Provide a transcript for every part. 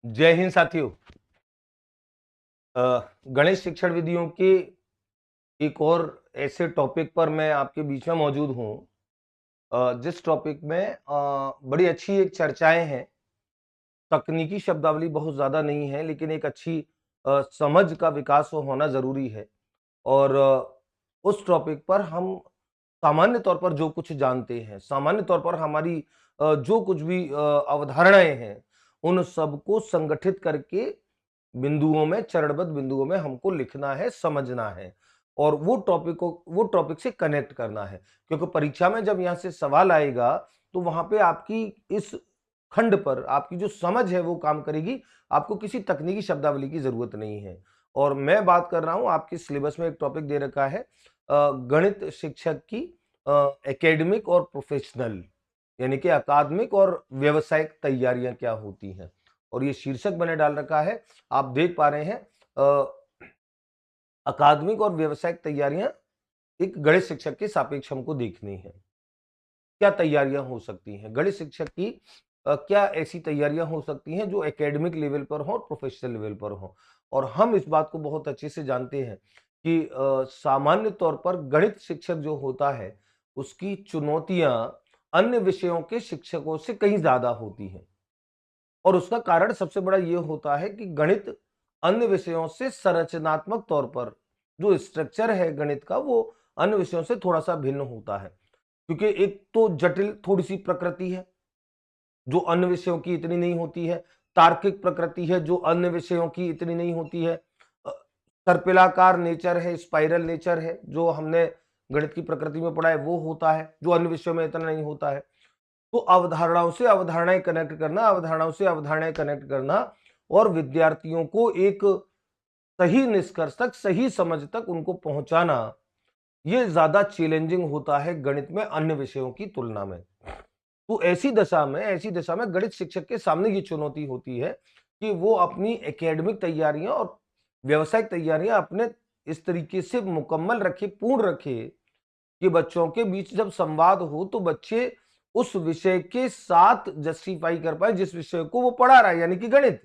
जय हिंद साथियों। गणित शिक्षण विधियों के एक और ऐसे टॉपिक पर मैं आपके बीच में मौजूद हूँ, जिस टॉपिक में बड़ी अच्छी एक चर्चाएं हैं। तकनीकी शब्दावली बहुत ज्यादा नहीं है, लेकिन एक अच्छी समझ का विकास होना जरूरी है। और उस टॉपिक पर हम सामान्य तौर पर जो कुछ जानते हैं, सामान्य तौर पर हमारी जो कुछ भी अवधारणाएं हैं, उन सबको संगठित करके बिंदुओं में, चरणबद्ध बिंदुओं में हमको लिखना है, समझना है और वो टॉपिक से कनेक्ट करना है। क्योंकि परीक्षा में जब यहाँ से सवाल आएगा, तो वहां पे आपकी इस खंड पर आपकी जो समझ है वो काम करेगी। आपको किसी तकनीकी शब्दावली की जरूरत नहीं है। और मैं बात कर रहा हूं, आपके सिलेबस में एक टॉपिक दे रखा है गणित शिक्षक की एकेडमिक और प्रोफेशनल, यानी कि अकादमिक और व्यावसायिक तैयारियां क्या होती हैं। और ये शीर्षक मैंने डाल रखा है, आप देख पा रहे हैं। अकादमिक और व्यावसायिक तैयारियां एक गणित शिक्षक के सापेक्ष हमको देखनी है। क्या तैयारियां हो सकती हैं गणित शिक्षक की? क्या ऐसी तैयारियां हो सकती हैं जो एकेडमिक लेवल पर हो और प्रोफेशनल लेवल पर हो? और हम इस बात को बहुत अच्छे से जानते हैं कि सामान्य तौर पर गणित शिक्षक जो होता है, उसकी चुनौतियां अन्य विषयों के शिक्षकों से कहीं ज्यादा होती हैं। और उसका कारण सबसे बड़ा ये होता है कि गणित अन्य विषयों से संरचनात्मक तौर पर जो स्ट्रक्चर है गणित का, वो अन्य विषयों से थोड़ा सा भिन्न होता है। क्योंकि एक तो जटिल थोड़ी सी प्रकृति है जो अन्य विषयों की इतनी नहीं होती है। तार्किक प्रकृति है जो अन्य विषयों की इतनी नहीं होती है। अ, सर्पिलाकार नेचर है, स्पाइरल नेचर है, जो हमने गणित की प्रकृति में पढ़ा है, वो होता है जो अन्य विषयों में इतना नहीं होता है। तो अवधारणाओं से अवधारणाएं कनेक्ट करना, अवधारणाओं से अवधारणाएं कनेक्ट करना और विद्यार्थियों को एक सही निष्कर्ष तक, सही समझ तक उनको पहुंचाना, ये ज्यादा चैलेंजिंग होता है गणित में अन्य विषयों की तुलना में। तो ऐसी दशा में गणित शिक्षक के सामने ये चुनौती होती है कि वो अपनी एकेडमिक तैयारियां और व्यावसायिक तैयारियां अपने इस तरीके से मुकम्मल रखे, पूर्ण रखे कि बच्चों के बीच जब संवाद हो तो बच्चे उस विषय के साथ जस्टिफाई कर पाए जिस विषय को वो पढ़ा रहा है, यानी कि गणित।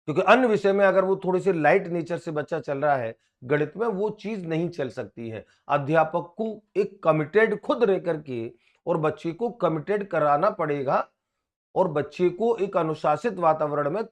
क्योंकि अन्य विषय में अगर वो थोड़ी सी लाइट नेचर से बच्चा चल रहा है, गणित में वो चीज नहीं चल सकती है। अध्यापक को एक कमिटेड खुद रह करके और बच्चे को कमिटेड कराना पड़ेगा और बच्चे को एक अनुशासित वातावरण में,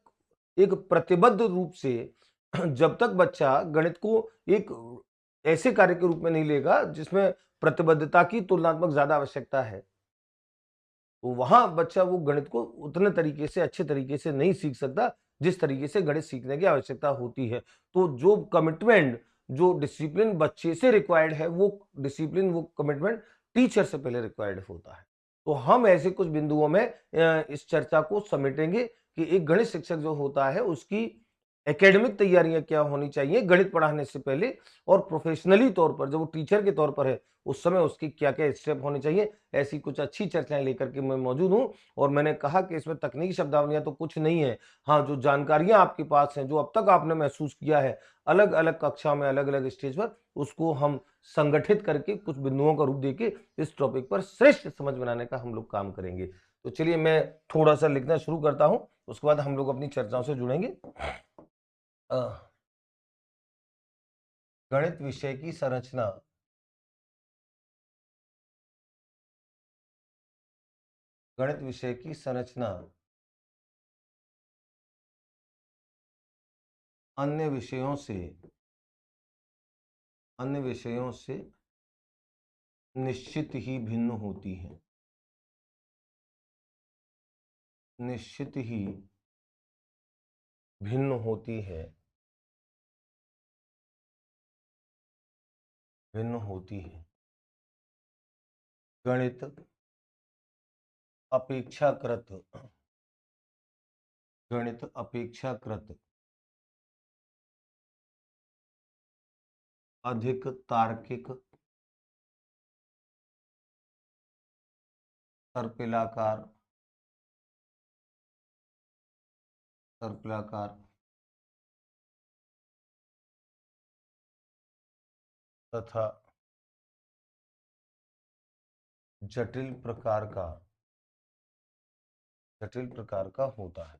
एक प्रतिबद्ध रूप से जब तक बच्चा गणित को एक ऐसे कार्य के रूप में नहीं लेगा जिसमें प्रतिबद्धता की तुलनात्मक ज्यादा आवश्यकता है, तो वहां बच्चा वो गणित को उतने तरीके से, अच्छे तरीके से नहीं सीख सकता जिस तरीके से गणित सीखने की आवश्यकता होती है। तो जो कमिटमेंट, जो डिसिप्लिन बच्चे से रिक्वायर्ड है, वो डिसिप्लिन, वो कमिटमेंट टीचर से पहले रिक्वायर्ड होता है। तो हम ऐसे कुछ बिंदुओं में इस चर्चा को समेटेंगे कि एक गणित शिक्षक जो होता है उसकी एकेडमिक तैयारियां क्या होनी चाहिए गणित पढ़ाने से पहले, और प्रोफेशनली तौर पर जब वो टीचर के तौर पर है उस समय उसकी क्या क्या स्टेप होने चाहिए। ऐसी कुछ अच्छी चर्चाएं लेकर के मैं मौजूद हूं। और मैंने कहा कि इसमें तकनीकी शब्दावलियां तो कुछ नहीं है। हाँ, जो जानकारियां आपके पास हैं, जो अब तक आपने महसूस किया है अलग अलग कक्षाओं में, अलग अलग स्टेज पर, उसको हम संगठित करके कुछ बिंदुओं का रूप देके इस टॉपिक पर श्रेष्ठ समझ बनाने का हम लोग काम करेंगे। तो चलिए मैं थोड़ा सा लिखना शुरू करता हूं, उसके बाद हम लोग अपनी चर्चाओं से जुड़ेंगे। अ, गणित विषय की संरचना। गणित विषय की संरचना अन्य विषयों से अन्य विषयों से निश्चित ही भिन्न होती है। निश्चित ही भिन्न होती है। भिन्न होती है। गणित अपेक्षाकृत गणित अपेक्षाकृत अधिक तार्किक, सर्पिलाकार सर्पिलाकार तथा जटिल प्रकार का जटिल प्रकार का होता है।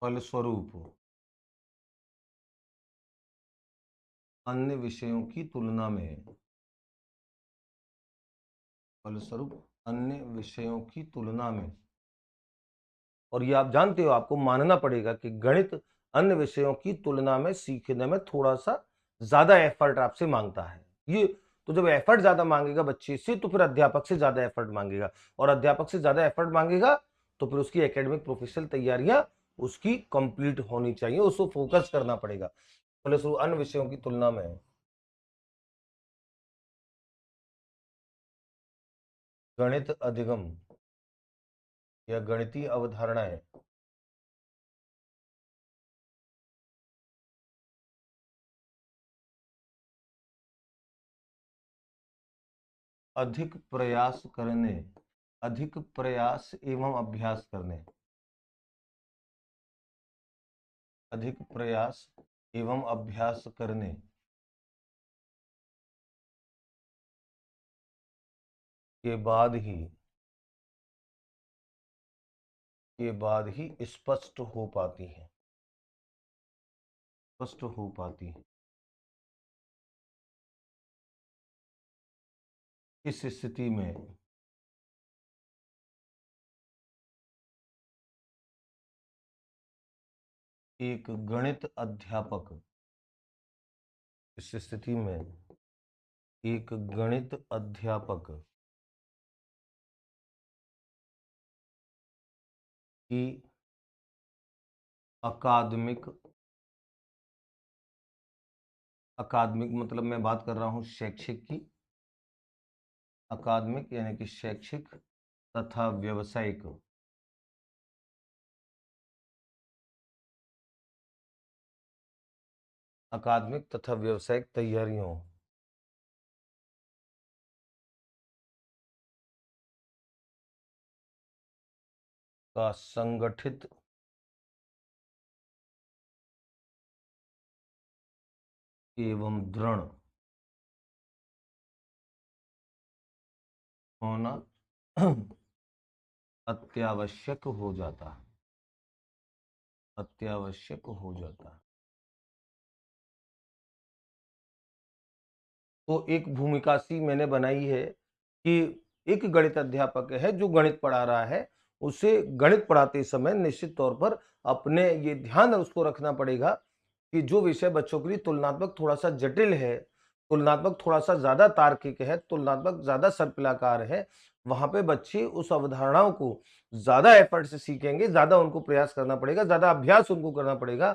फलस्वरूप अन्य विषयों की तुलना में, फलस्वरूप अन्य विषयों की तुलना में, और ये आप जानते हो, आपको मानना पड़ेगा कि गणित अन्य विषयों की तुलना में सीखने में थोड़ा सा ज्यादा एफर्ट आपसे मांगता है। ये तो जब एफर्ट ज्यादा मांगेगा बच्चे से, तो फिर अध्यापक से ज्यादा एफर्ट मांगेगा, और अध्यापक से ज्यादा एफर्ट मांगेगा तो फिर उसकी एकेडमिक प्रोफेशनल तैयारियां उसकी कंप्लीट होनी चाहिए, उसको फोकस करना पड़ेगा। फलस्वरूप अन्य विषयों की तुलना में गणित अधिगम या गणितीय अवधारणाएं अधिक प्रयास करने, अधिक प्रयास एवं अभ्यास करने, अधिक प्रयास एवं अभ्यास करने के बाद ही, स्पष्ट हो पाती है, स्पष्ट हो पाती है। इस स्थिति में एक गणित अध्यापक, इस स्थिति में एक गणित अध्यापक की अकादमिक, अकादमिक मतलब मैं बात कर रहा हूं शैक्षिक की, अकादमिक यानी कि शैक्षिक तथा व्यवसायिक, अकादमिक तथा व्यवसायिक तैयारियों का संगठित एवं दृढ़ होना अत्यावश्यक हो जाता है, अत्यावश्यक हो जाता है। तो एक भूमिका सी मैंने बनाई है कि एक गणित अध्यापक है जो गणित पढ़ा रहा है, उसे गणित पढ़ाते समय निश्चित तौर पर अपने ये ध्यान उसको रखना पड़ेगा कि जो विषय बच्चों के लिए तुलनात्मक थोड़ा सा जटिल है, तुलनात्मक थोड़ा सा ज्यादा तार्किक है, तुलनात्मक ज्यादा सर्पिलाकार है, वहां पे बच्चे उस अवधारणाओं को ज्यादा एफर्ट से सीखेंगे, ज्यादा उनको प्रयास करना पड़ेगा, ज्यादा अभ्यास उनको करना पड़ेगा।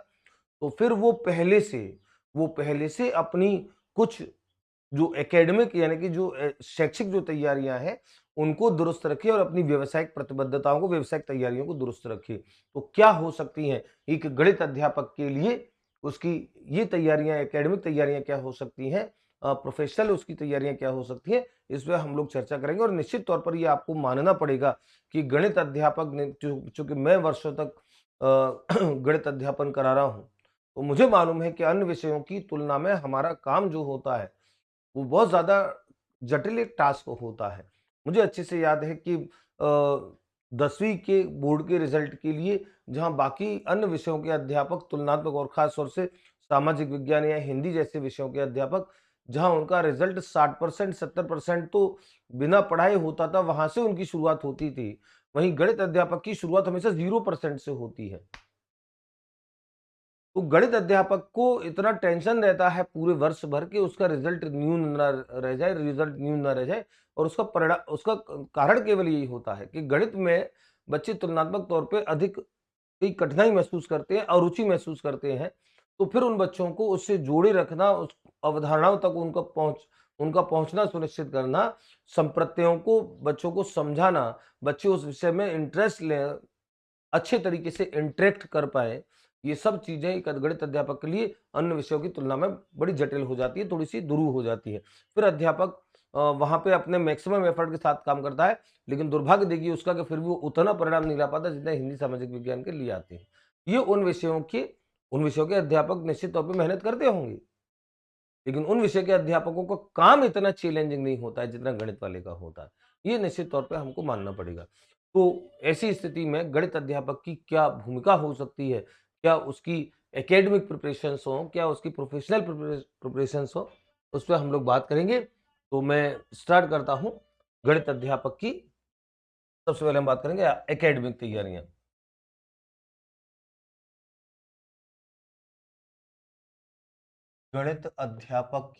तो फिर वो पहले से अपनी कुछ जो एकेडमिक यानी कि जो शैक्षिक जो तैयारियां हैं उनको दुरुस्त रखिए और अपनी व्यावसायिक प्रतिबद्धताओं को, व्यावसायिक तैयारियों को दुरुस्त रखिए। तो क्या हो सकती हैं एक गणित अध्यापक के लिए, उसकी ये तैयारियां, एकेडमिक तैयारियां क्या हो सकती हैं, प्रोफेशनल उसकी तैयारियां क्या हो सकती हैं, इस पर हम लोग चर्चा करेंगे। और निश्चित तौर पर ये आपको मानना पड़ेगा कि गणित अध्यापक ने, चूंकि मैं वर्षों तक गणित अध्यापन करा रहा हूं, तो मुझे मालूम है कि अन्य विषयों की तुलना में हमारा काम जो होता है वो बहुत ज़्यादा जटिल एक टास्क होता है। मुझे अच्छे से याद है कि 10वीं के बोर्ड के रिजल्ट के लिए जहाँ बाकी अन्य विषयों के अध्यापक तुलनात्मक और खास तौर से सामाजिक विज्ञान या हिंदी जैसे विषयों के अध्यापक, जहाँ उनका रिजल्ट 60% 70% तो बिना पढ़ाए होता था, वहां से उनकी शुरुआत होती थी। वहीं गणित अध्यापक की शुरुआत हमेशा 0% से होती है। तो गणित अध्यापक को इतना टेंशन रहता है पूरे वर्ष भर के उसका रिजल्ट न्यून ना रह जाए, रिजल्ट न्यून ना रह जाए, और उसका परिणाम, उसका कारण केवल यही होता है कि गणित में बच्चे तुलनात्मक तौर पे अधिक की कठिनाई महसूस करते हैं, अरुचि महसूस करते हैं। तो फिर उन बच्चों को उससे जोड़े रखना, उस अवधारणाओं तक उनका पहुंचना सुनिश्चित करना, संप्रत्ययों को बच्चों को समझाना, बच्चे उस विषय में इंटरेस्ट लें, अच्छे तरीके से इंटरेक्ट कर पाए, ये सब चीजें एक गणित अध्यापक के लिए अन्य विषयों की तुलना में बड़ी जटिल हो जाती है, थोड़ी सी दुरूह हो जाती है। फिर अध्यापक वहां पे अपने मैक्सिमम एफर्ट के साथ काम करता है, लेकिन दुर्भाग्य देखिए उसका कि फिर भी वो उतना परिणाम नहीं ला पाता जितना हिंदी सामाजिक विज्ञान के लिए आते हैं। ये उन विषयों के अध्यापक निश्चित तौर पर मेहनत करते होंगे, लेकिन उन विषय के अध्यापकों का काम इतना चैलेंजिंग नहीं होता है जितना गणित वाले का होता है। ये निश्चित तौर पे हमको मानना पड़ेगा। तो ऐसी स्थिति में गणित अध्यापक की क्या भूमिका हो सकती है? क्या उसकी एकेडमिक प्रिपरेशंस हो, क्या उसकी प्रोफेशनल प्रिपरेशंस हो, उस पे हम लोग बात करेंगे। तो मैं स्टार्ट करता हूँ गणित अध्यापक की। सबसे पहले हम बात करेंगे एकेडमिक तैयारियाँ। गणित अध्यापक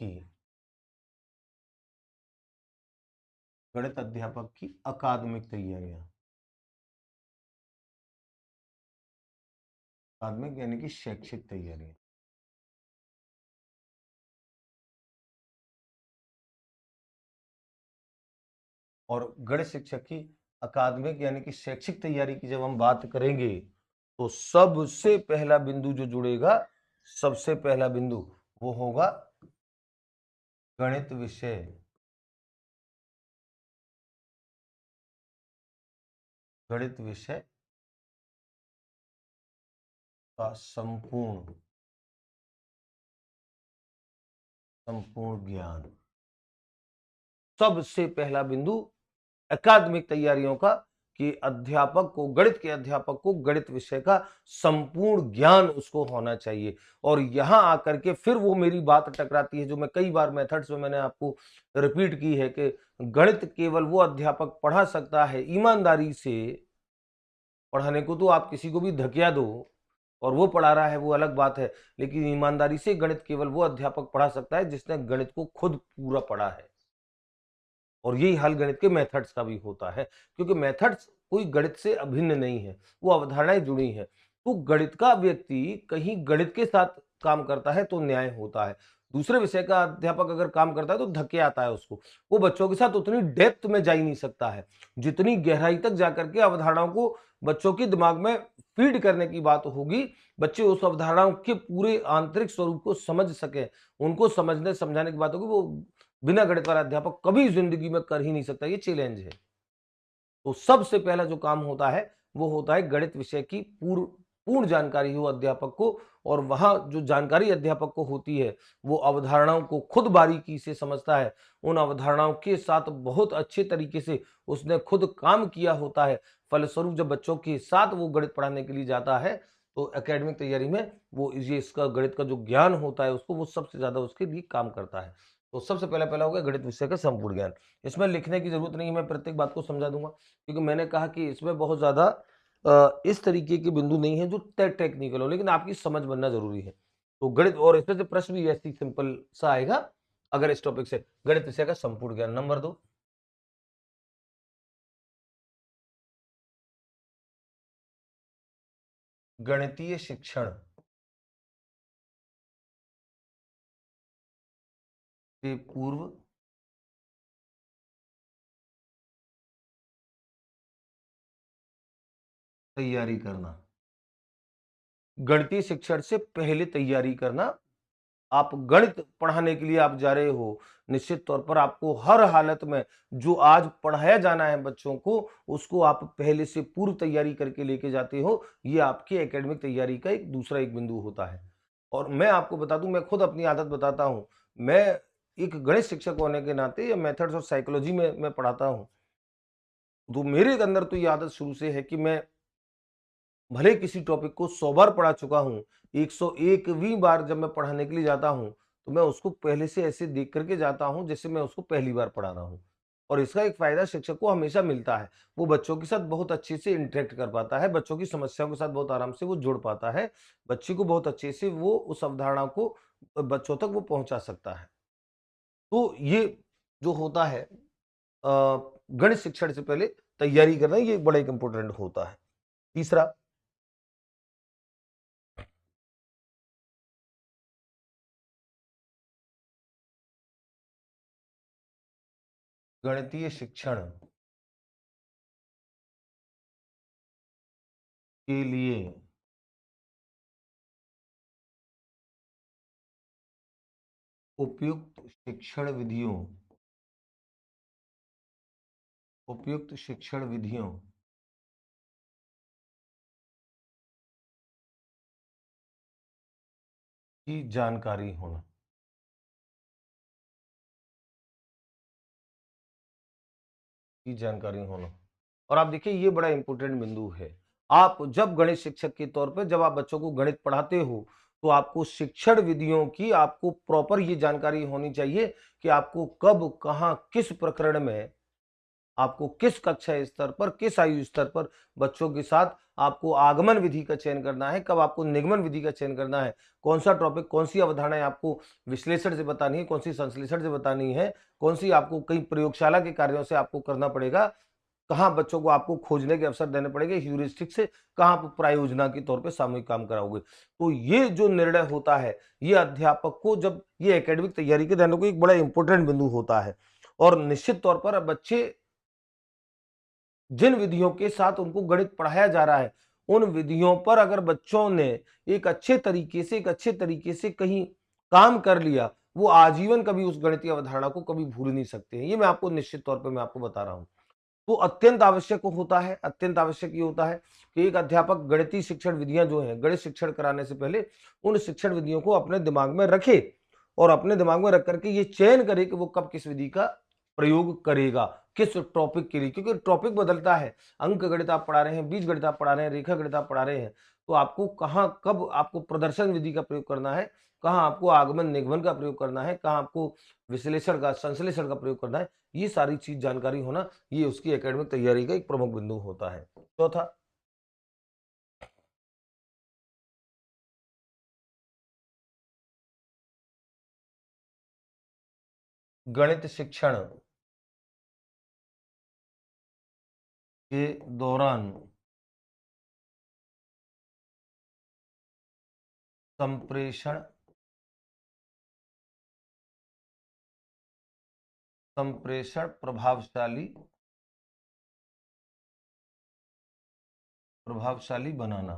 की अकादमिक तैयारियां। अकादमिक यानी कि शैक्षिक तैयारियां। और गणित शिक्षक की अकादमिक यानी कि शैक्षिक तैयारी की जब हम बात करेंगे तो सबसे पहला बिंदु जो जुड़ेगा, सबसे पहला बिंदु वो होगा गणित विषय। गणित विषय का संपूर्ण संपूर्ण ज्ञान। सबसे पहला बिंदु अकादमिक तैयारियों का कि अध्यापक को, गणित के अध्यापक को गणित विषय का संपूर्ण ज्ञान उसको होना चाहिए। और यहां आकर के फिर वो मेरी बात टकराती है जो मैं कई बार मेथड्स में मैंने आपको रिपीट की है कि गणित केवल वो अध्यापक पढ़ा सकता है। ईमानदारी से पढ़ाने को तो आप किसी को भी धकिया दो और वो पढ़ा रहा है, वो अलग बात है, लेकिन ईमानदारी से गणित केवल वो अध्यापक पढ़ा सकता है जिसने गणित को खुद पूरा पढ़ा है। और यही हल गणित के मेथड्स का भी होता है, क्योंकि मेथड्स कोई गणित से अभिन्न नहीं है, वो अवधारणाएं जुड़ी हैं। तो गणित का व्यक्ति कहीं गणित के साथ काम करता है तो न्याय होता है। दूसरे विषय का अध्यापक अगर काम करता है तो धक्के आता है उसको। वो बच्चों के साथ उतनी डेप्थ में जा ही नहीं सकता है, जितनी गहराई तक जाकर के अवधारणाओं को बच्चों के दिमाग में फीड करने की बात होगी। बच्चे उस अवधारणाओं के पूरे आंतरिक स्वरूप को समझ सके, उनको समझने समझाने की बात होगी। वो बिना गणित वाला अध्यापक कभी जिंदगी में कर ही नहीं सकता, ये चैलेंज है। तो सबसे पहला जो काम होता है वो होता है गणित विषय की पूर्ण जानकारी हो अध्यापक को। और वहां जो जानकारी अध्यापक को होती है वो अवधारणाओं को खुद बारीकी से समझता है, उन अवधारणाओं के साथ बहुत अच्छे तरीके से उसने खुद काम किया होता है। फलस्वरूप जब बच्चों के साथ वो गणित पढ़ाने के लिए जाता है तो एकेडमिक तैयारी में वो ये इसका गणित का जो ज्ञान होता है उसको वो सबसे ज्यादा उसके लिए काम करता है। तो सबसे पहला पहला हो गया गणित विषय का संपूर्ण ज्ञान। इसमें लिखने की जरूरत नहीं है, मैं प्रत्येक बात को समझा दूंगा, क्योंकि मैंने कहा कि इसमें बहुत ज्यादा इस तरीके के बिंदु नहीं है जो टेक्निकल हो, लेकिन आपकी समझ बनना जरूरी है। तो गणित, और इसमें से प्रश्न भी ऐसी सिंपल सा आएगा अगर इस टॉपिक से, गणित विषय का संपूर्ण ज्ञान। नंबर 2, गणितीय शिक्षण से पूर्व तैयारी करना। गणितीय शिक्षण से पहले तैयारी करना। आप गणित पढ़ाने के लिए आप जा रहे हो, निश्चित तौर पर आपको हर हालत में जो आज पढ़ाया जाना है बच्चों को उसको आप पहले से पूर्व तैयारी करके लेके जाते हो। ये आपकी एकेडमिक तैयारी का एक दूसरा एक बिंदु होता है। और मैं आपको बता दूं, मैं खुद अपनी आदत बताता हूं। मैं एक गणित शिक्षक होने के नाते या मेथड्स और साइकोलॉजी में मैं पढ़ाता हूं, तो मेरे अंदर तो ये आदत शुरू से है कि मैं भले किसी टॉपिक को 100 बार पढ़ा चुका हूँ, 101वीं बार जब मैं पढ़ाने के लिए जाता हूँ, तो मैं उसको पहले से ऐसे देख करके जाता हूँ जैसे मैं उसको पहली बार पढ़ा रहा हूँ। और इसका एक फायदा शिक्षक को हमेशा मिलता है। वो बच्चों के साथ बहुत अच्छे से इंटरेक्ट कर पाता है, बच्चों की समस्याओं के साथ बहुत आराम से वो जुड़ पाता है, बच्चे को बहुत अच्छे से वो उस अवधारणा को बच्चों तक वो पहुँचा सकता है। तो ये जो होता है गणित शिक्षण से पहले तैयारी करना, ये बड़ा एक इम्पोर्टेंट होता है। तीसरा, गणितीय शिक्षण के लिए उपयुक्त शिक्षण विधियों उपयुक्त शिक्षण विधियों की जानकारी होना। की जानकारी होना। और आप देखिए ये बड़ा इंपॉर्टेंट बिंदु है। आप जब गणित शिक्षक के तौर पे जब आप बच्चों को गणित पढ़ाते हो, तो आपको शिक्षण विधियों की आपको प्रॉपर ये जानकारी होनी चाहिए कि आपको कब, कहाँ, किस प्रकरण में, आपको किस कक्षा स्तर पर, किस आयु स्तर पर बच्चों के साथ आपको आगमन विधि का चयन करना है, कब आपको निगमन विधि का चयन करना है, कौन सा टॉपिक, कौन सी अवधारणाएं आपको विश्लेषण से बतानी है, कौन सी संश्लेषण से बतानी है, कौन सी आपको कई प्रयोगशाला के कार्यों से आपको करना पड़ेगा, कहाँ बच्चों को आपको खोजने के अवसर देने पड़ेंगे ह्यूरिस्टिक से, कहाँ आप प्रायोजना के तौर पे सामूहिक काम कराओगे। तो ये जो निर्णय होता है, ये अध्यापक को जब ये एकेडमिक तैयारी के ध्यान को एक बड़ा इंपॉर्टेंट बिंदु होता है। और निश्चित तौर पर बच्चे जिन विधियों के साथ उनको गणित पढ़ाया जा रहा है, उन विधियों पर अगर बच्चों ने एक अच्छे तरीके से कहीं काम कर लिया, वो आजीवन कभी उस गणितीय अवधारणा को कभी भूल नहीं सकते हैं। ये मैं आपको निश्चित तौर पे मैं आपको बता रहा हूँ। तो अत्यंत आवश्यक होता है, अत्यंत आवश्यक ये होता है कि एक अध्यापक गणितीय शिक्षण विधियां जो हैं, गणित शिक्षण कराने से पहले उन शिक्षण विधियों को अपने दिमाग में रखे और अपने दिमाग में रख करके ये चयन करे कि वो कब किस विधि का प्रयोग करेगा, किस टॉपिक के लिए, क्योंकि टॉपिक बदलता है। अंक गणित आप पढ़ा रहे हैं, बीज गणित आप पढ़ा रहे हैं, रेखा गणित आप पढ़ा रहे हैं, तो आपको कहाँ कब आपको प्रदर्शन विधि का प्रयोग करना है, कहाँ आपको आगमन निगमन का प्रयोग करना है, कहाँ आपको विश्लेषण का, संश्लेषण का प्रयोग करना है, ये सारी चीज जानकारी होना, ये उसकी एकेडमिक तैयारी का एक प्रमुख बिंदु होता है। चौथा, गणित शिक्षण के दौरान संप्रेषण संप्रेषण प्रभावशाली बनाना।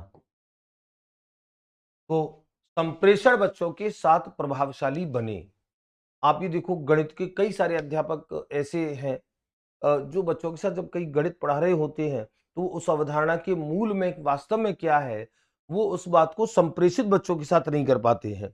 तो संप्रेषण बच्चों के साथ प्रभावशाली बने। आप ये देखो गणित के कई सारे अध्यापक ऐसे हैं जो बच्चों के साथ जब कई गणित पढ़ा रहे होते हैं, तो उस अवधारणा के मूल में वास्तव में क्या है, वो उस बात को संप्रेषित बच्चों के साथ नहीं कर पाते हैं।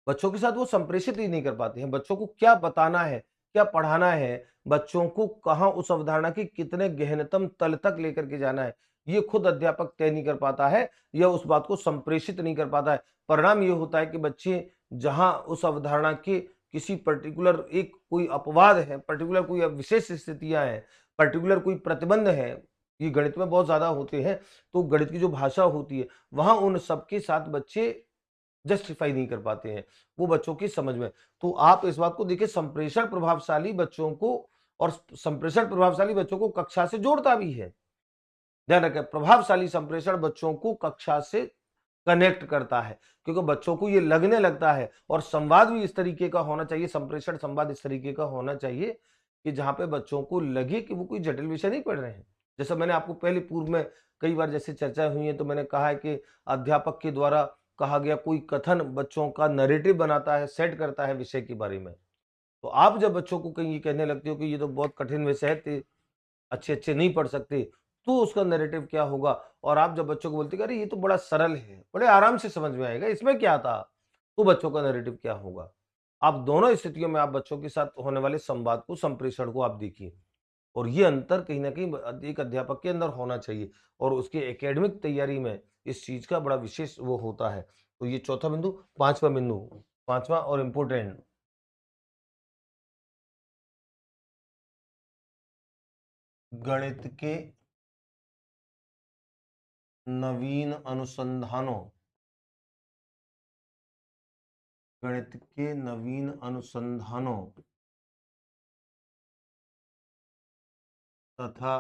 बच्चों के साथ वो संप्रेषित ही नहीं कर पाते हैं। बच्चों को क्या बताना है, क्या पढ़ाना है, बच्चों को कहाँ उस अवधारणा की कितने गहनतम तल तक लेकर के जाना है, ये खुद अध्यापक तय नहीं कर पाता है या उस बात को संप्रेषित नहीं कर पाता है। परिणाम ये होता है कि बच्चे जहाँ उस अवधारणा के किसी पर्टिकुलर एक कोई अपवाद है, पर्टिकुलर कोई विशेष स्थितियां हैं, पर्टिकुलर कोई प्रतिबंध है, ये गणित में बहुत ज्यादा होते हैं, तो गणित की जो भाषा होती है, वहां उन सबके साथ बच्चे जस्टिफाई नहीं कर पाते हैं वो बच्चों की समझ में। तो आप इस बात को देखिए, संप्रेषण प्रभावशाली बच्चों को, और संप्रेषण प्रभावशाली बच्चों को कक्षा से जोड़ता भी है। ध्यान रखें, प्रभावशाली संप्रेषण बच्चों को कक्षा से कनेक्ट करता है, क्योंकि बच्चों को ये लगने लगता है, और संवाद भी इस तरीके का होना चाहिए, संप्रेषण संवाद इस तरीके का होना चाहिए कि जहां पे बच्चों को लगे कि वो कोई जटिल विषय नहीं पढ़ रहे हैं। जैसा मैंने आपको पहले पूर्व में कई बार जैसे चर्चा हुई है, तो मैंने कहा है कि अध्यापक के द्वारा कहा गया कोई कथन बच्चों का नैरेटिव बनाता है, सेट करता है विषय के बारे में। तो आप जब बच्चों को कहीं ये कहने लगते हो कि ये तो बहुत कठिन विषय है, अच्छे अच्छे नहीं पढ़ सकते, तो उसका नैरेटिव क्या होगा। और आप जब बच्चों को बोलते कि अरे ये तो बड़ा सरल है, बड़े आराम से समझ में आएगा, इसमें क्या था, तो बच्चों का नैरेटिव क्या होगा। आप दोनों स्थितियों में आप बच्चों के साथ होने वाले संवाद को, संप्रेषण को आप देखिए, और ये अंतर कहीं ना कहीं एक अध्यापक के अंदर होना चाहिए, और उसके एकेडमिक तैयारी में इस चीज का बड़ा विशेष वो होता है। तो ये चौथा बिंदु। पांचवा बिंदु, पांचवा और इम्पोर्टेंट, गणित के नवीन अनुसंधानों, गणित के नवीन अनुसंधानों तथा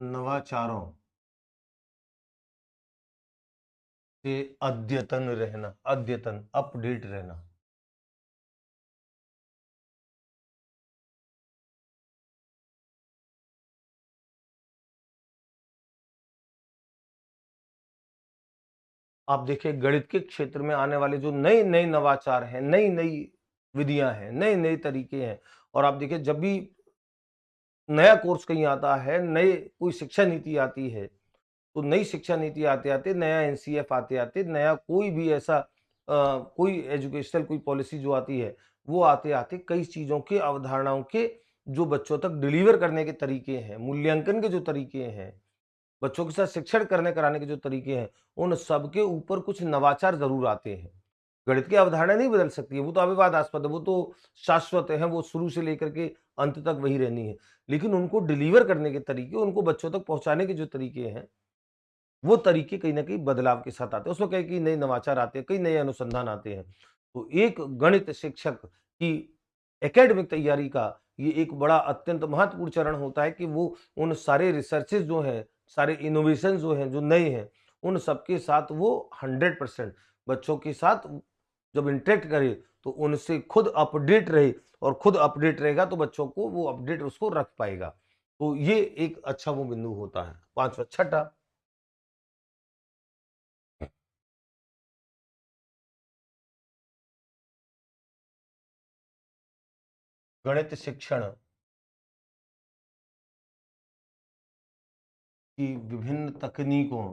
नवाचारों से अद्यतन रहना, अद्यतन अपडेट रहना। आप देखिए गणित के क्षेत्र में आने वाले जो नए नए नवाचार हैं, नई नई विधियां हैं, नए नए तरीके हैं, और आप देखिए जब भी नया कोर्स कहीं आता है, नए कोई शिक्षा नीति आती है, तो नई शिक्षा नीति आते आते, नया एनसीएफ आते आते, नया कोई भी ऐसा कोई एजुकेशनल कोई पॉलिसी जो आती है, वो आते आते कई चीजों के, अवधारणाओं के जो बच्चों तक डिलीवर करने के तरीके हैं, मूल्यांकन के जो तरीके हैं, बच्चों के साथ शिक्षण करने कराने के जो तरीके हैं, उन सब के ऊपर कुछ नवाचार जरूर आते हैं। गणित की अवधारणा नहीं बदल सकती है, वो तो अविवादास्पद है, वो तो शाश्वत है, वो शुरू से लेकर के अंत तक वही रहनी है। लेकिन उनको डिलीवर करने के तरीके, उनको बच्चों तक पहुंचाने के जो तरीके हैं, वो तरीके कहीं न कहीं बदलाव के साथ आते हैं। उसमें कई नए नवाचार आते हैं, कई नए अनुसंधान आते हैं। तो एक गणित शिक्षक की एकेडमिक तैयारी का ये एक बड़ा अत्यंत महत्वपूर्ण चरण होता है कि वो उन सारे रिसर्चेज़ जो हैं, सारे इनोवेशंस जो हैं, जो नए हैं, उन सबके साथ वो 100% बच्चों के साथ जब इंटरैक्ट करे, तो उनसे खुद अपडेट रहे, और खुद अपडेट रहेगा तो बच्चों को वो अपडेट उसको रख पाएगा। तो ये एक अच्छा वो बिंदु होता है। 5वां छठा, गणित शिक्षण की विभिन्न तकनीकों,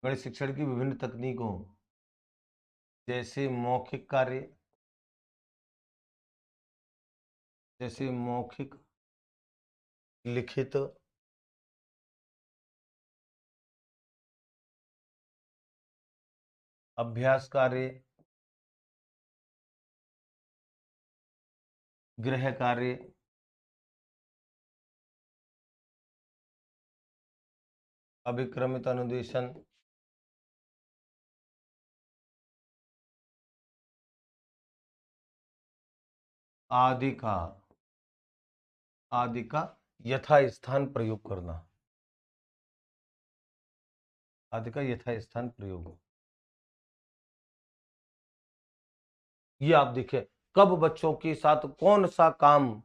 गणित शिक्षण की विभिन्न तकनीकों जैसे मौखिक कार्य, जैसे मौखिक, लिखित, अभ्यास कार्य, गृह कार्य, अभिक्रमित अनुदेशन, आदि का आदि का यथास्थान प्रयोग करना, आदि का यथास्थान प्रयोग। ये आप देखिए, कब बच्चों के साथ कौन सा काम,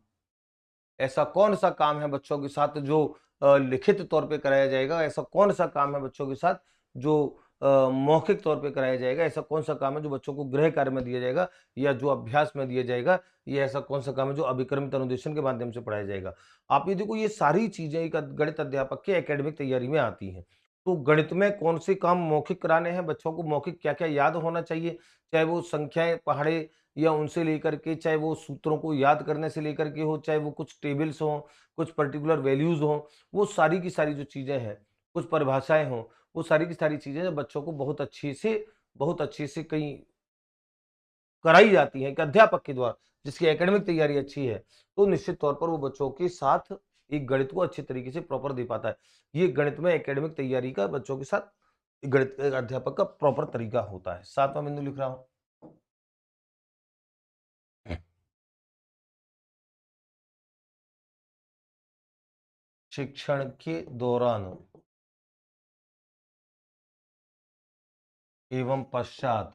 ऐसा कौन सा काम है बच्चों के साथ जो लिखित तौर पे कराया जाएगा, ऐसा कौन सा काम है बच्चों के साथ जो मौखिक तौर पे कराया जाएगा, ऐसा कौन सा काम है जो बच्चों को गृह कार्य में दिया जाएगा या जो अभ्यास में दिया जाएगा, ये ऐसा कौन सा काम है जो अभिक्रमित अनुदेशन के माध्यम से पढ़ाया जाएगा। आप ये देखो, ये सारी चीजें एक गणित अध्यापक के एकेडमिक तैयारी में आती हैं। तो गणित में कौन से काम मौखिक कराने हैं, बच्चों को मौखिक क्या क्या याद होना चाहिए, चाहे वो संख्याएं पहाड़े या उनसे लेकर के, चाहे वो सूत्रों को याद करने से लेकर के हो, चाहे वो कुछ टेबल्स हों, कुछ पर्टिकुलर वैल्यूज हों, वो सारी की सारी जो चीजें हैं, कुछ परिभाषाएं हों, वो सारी की सारी चीजें जब बच्चों को बहुत अच्छे से कहीं कराई जाती हैं एक अध्यापक के द्वारा, जिसकी एकेडमिक तैयारी अच्छी है, तो निश्चित तौर पर वो बच्चों के साथ एक गणित को अच्छे तरीके से प्रॉपर दे पाता है। ये गणित में एकेडमिक तैयारी का बच्चों के साथ गणित अध्यापक का प्रॉपर तरीका होता है। 7वां बिंदु लिख रहा हूं, शिक्षण के दौरान एवं पश्चात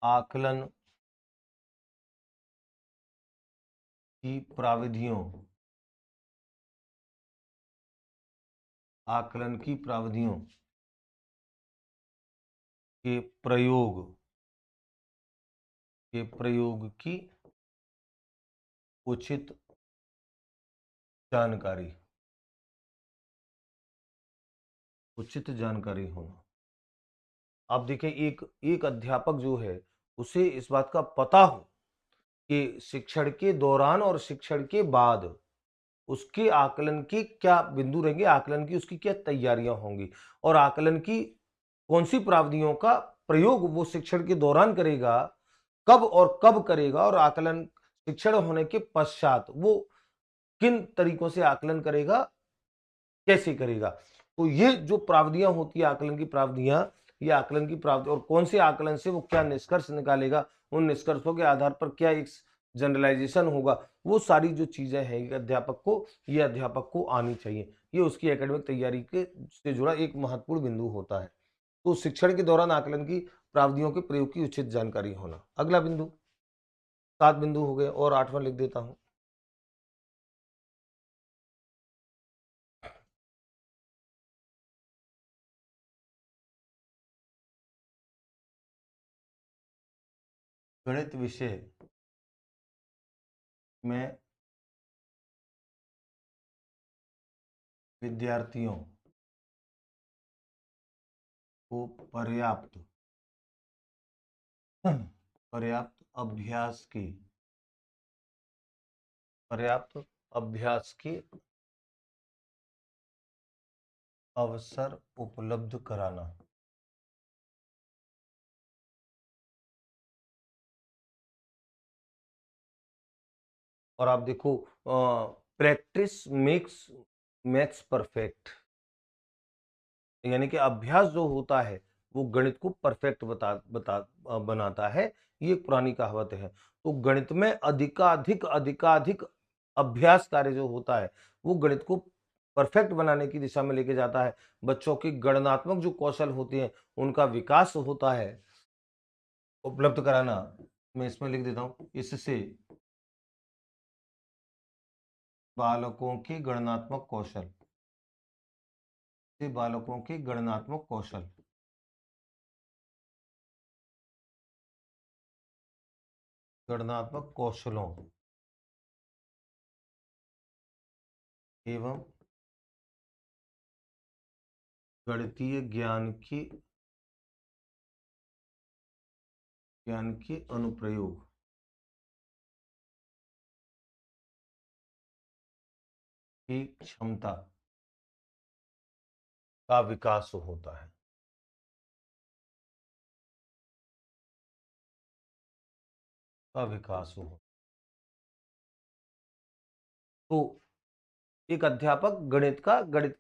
आकलन की प्राविधियों, आकलन की प्राविधियों के प्रयोग, की उचित जानकारी, होना। अब देखिए, एक एक अध्यापक जो है, उसे इस बात का पता हो कि शिक्षण के दौरान और शिक्षण के बाद उसके आकलन के क्या बिंदु रहेंगे, आकलन की उसकी क्या तैयारियां होंगी, और आकलन की कौन सी प्राविधियों का प्रयोग वो शिक्षण के दौरान करेगा, कब और कब करेगा, और आकलन शिक्षण होने के पश्चात वो किन तरीकों से आकलन करेगा, कैसे करेगा। तो ये जो प्राविधियां होती है, आकलन की प्राविधियां, ये आकलन की प्राविधि, और कौन से आकलन से वो क्या निष्कर्ष निकालेगा, उन निष्कर्षों के आधार पर क्या एक जनरलाइजेशन होगा, वो सारी जो चीजें हैं ये अध्यापक को आनी चाहिए। ये उसकी एकेडमिक तैयारी के से जुड़ा एक महत्वपूर्ण बिंदु होता है। तो शिक्षण के दौरान आकलन की प्राविधियों के प्रयोग की उचित जानकारी होना। अगला बिंदु, 7 बिंदु हो गए, और 8वां लिख देता हूं, गणित विषय में विद्यार्थियों को पर्याप्त अभ्यास की अवसर उपलब्ध कराना। और आप देखो, प्रैक्टिस मेक्स मैथ्स परफेक्ट, यानी कि अभ्यास जो होता है वो गणित को परफेक्ट बनाता है। ये एक पुरानी कहावत है। तो गणित में अधिकाधिक अभ्यास कार्य जो होता है वो गणित को परफेक्ट बनाने की दिशा में लेके जाता है। बच्चों की गणनात्मक जो कौशल होते हैं उनका विकास होता है, उपलब्ध कराना। मैं इसमें लिख देता हूं, इससे बालकों की गणनात्मक कौशल, गणनात्मक कौशलों एवं गणितीय ज्ञान के अनुप्रयोग की क्षमता का विकास होता है। तो एक अध्यापक गणित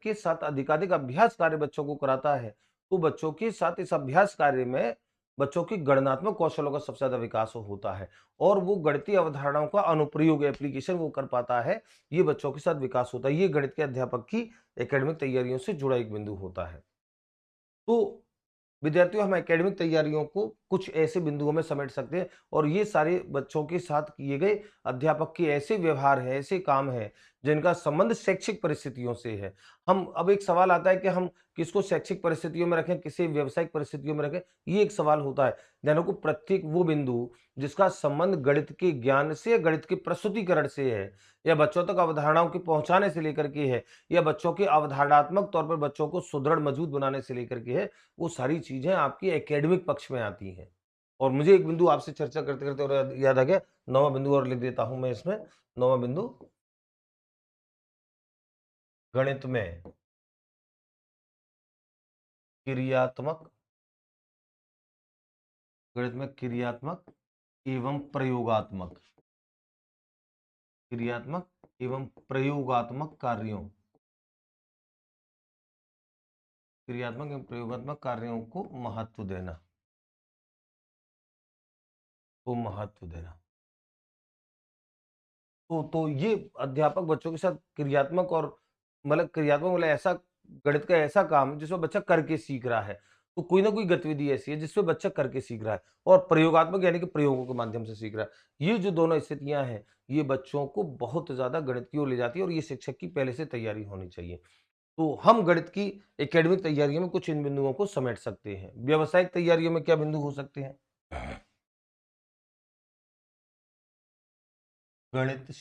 के साथ अधिकाधिक अभ्यास कार्य बच्चों को कराता है, तो बच्चों के साथ इस अभ्यास कार्य में बच्चों की गणनात्मक कौशलों का सबसे ज्यादा विकास होता है और वो गणितीय अवधारणाओं का अनुप्रयोग एप्लीकेशन वो कर पाता है। ये बच्चों के साथ विकास होता है। ये गणित के अध्यापक की एकेडमिक तैयारियों से जुड़ा एक बिंदु होता है। तो विद्यार्थियों, हम एकेडमिक तैयारियों को कुछ ऐसे बिंदुओं में समेट सकते हैं और ये सारे बच्चों के साथ किए गए अध्यापक के ऐसे व्यवहार है, ऐसे काम है जिनका संबंध शैक्षिक परिस्थितियों से है। हम अब एक सवाल आता है कि हम किसको शैक्षिक परिस्थितियों में रखें, किसे व्यावसायिक परिस्थितियों में रखें, ये एक सवाल होता है। ध्यान को प्रत्येक वो बिंदु जिसका संबंध गणित के ज्ञान से, गणित के प्रस्तुतिकरण से है, या बच्चों तक अवधारणाओं के पहुंचाने से लेकर के है, या बच्चों के अवधारणात्मक तौर पर बच्चों को सुदृढ़ मजबूत बनाने से लेकर के है, वो सारी चीजें आपकी एकेडमिक पक्ष में आती हैं। और मुझे एक बिंदु आपसे चर्चा करते करते और याद आ गया, नौवां बिंदु और लिख देता हूं मैं इसमें। नौवां बिंदु, गणित में क्रियात्मक एवं प्रयोगात्मक कार्यों को महत्व देना, तो ये अध्यापक बच्चों के साथ क्रियात्मक और मतलब ऐसा गणित का ऐसा काम जिसमें बच्चा करके सीख रहा है। तो कोई ना कोई गतिविधि ऐसी है जिसमें बच्चा करके सीख रहा है, और प्रयोगात्मक यानी कि प्रयोगों के माध्यम से सीख रहा है। ये जो दोनों स्थितियां हैं ये बच्चों को बहुत ज्यादा गणित की ओर ले जाती है और ये शिक्षक की पहले से तैयारी होनी चाहिए। तो हम गणित की एकेडमिक तैयारियों में कुछ इन बिंदुओं को समेट सकते हैं। व्यावसायिक तैयारियों में क्या बिंदु हो सकते हैं? गणित